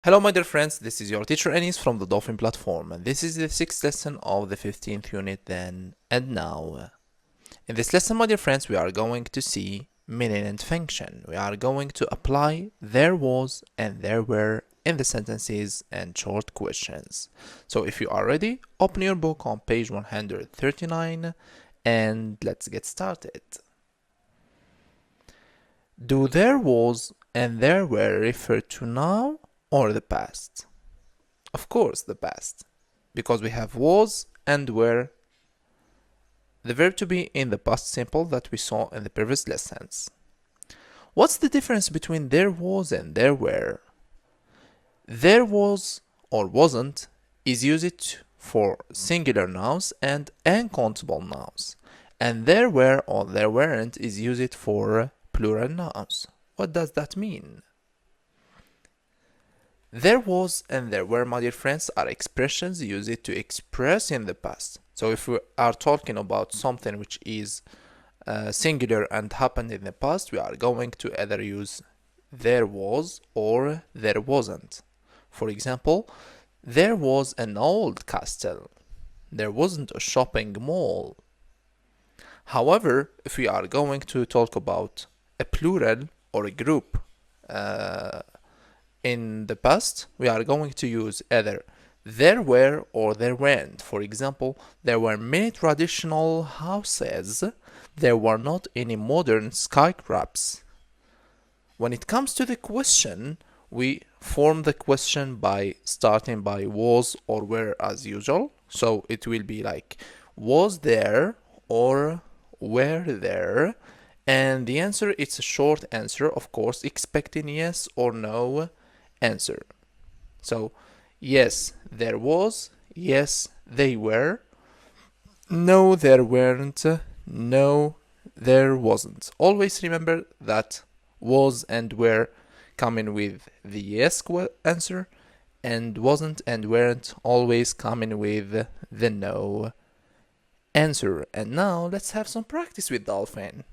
Hello my dear friends, this is your teacher Anis from the Dolphin platform, and this is the 6th lesson of the 15th unit then and now. In this lesson my dear friends, we are going to see meaning and function. We are going to apply there was and there were in the sentences and short questions. So if you are ready, open your book on page 139 and let's get started. Do there was and there were refer to now or the past? Of course the past, because we have was and were, the verb to be in the past simple that we saw in the previous lessons. What's the difference between there was and there were? There was or wasn't is used for singular nouns and uncountable nouns, and there were or there weren't is used for plural nouns. What does that mean? There was and there were, my dear friends, are expressions used to express in the past. So if we are talking about something which is singular and happened in the past, we are going to either use there was or there wasn't. For example, there was an old castle. There wasn't a shopping mall. However, if we are going to talk about a plural or a group in the past, we are going to use either there were or there weren't. For example, there were many traditional houses. There were not any modern skyscrapers. When it comes to the question, we form the question by starting by was or were as usual. So it will be like was there or were there, and the answer, it's a short answer, of course, expecting yes or no answer. So yes there was, yes they were, no there weren't, no there wasn't. Always remember that was and were coming with the yes answer, and wasn't and weren't always coming with the no answer. And now let's have some practice with Dolphin.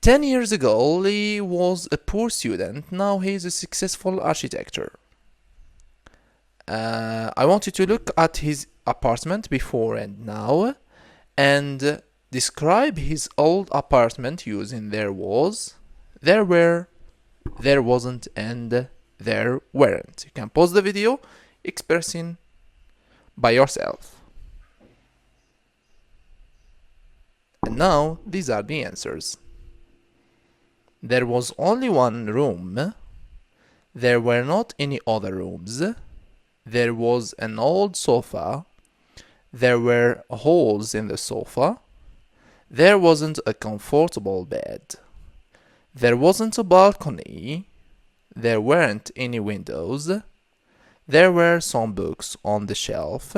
10 years ago, Lee was a poor student. Now he is a successful architect. I want you to look at his apartment before and now and describe his old apartment using there was, there were, there wasn't, and there weren't. You can pause the video, expressing by yourself. And now these are the answers. There was only one room. There were not any other rooms. There was an old sofa. There were holes in the sofa. There wasn't a comfortable bed. There wasn't a balcony. There weren't any windows. There were some books on the shelf.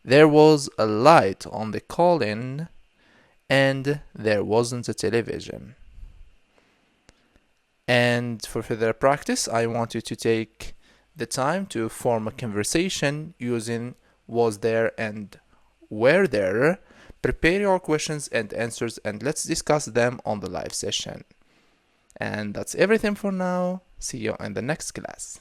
There was a light on the ceiling, and there wasn't a television. And for further practice, I want you to take the time to form a conversation using was there and were there. Prepare your questions and answers, and let's discuss them on the live session. And that's everything for now. See you in the next class.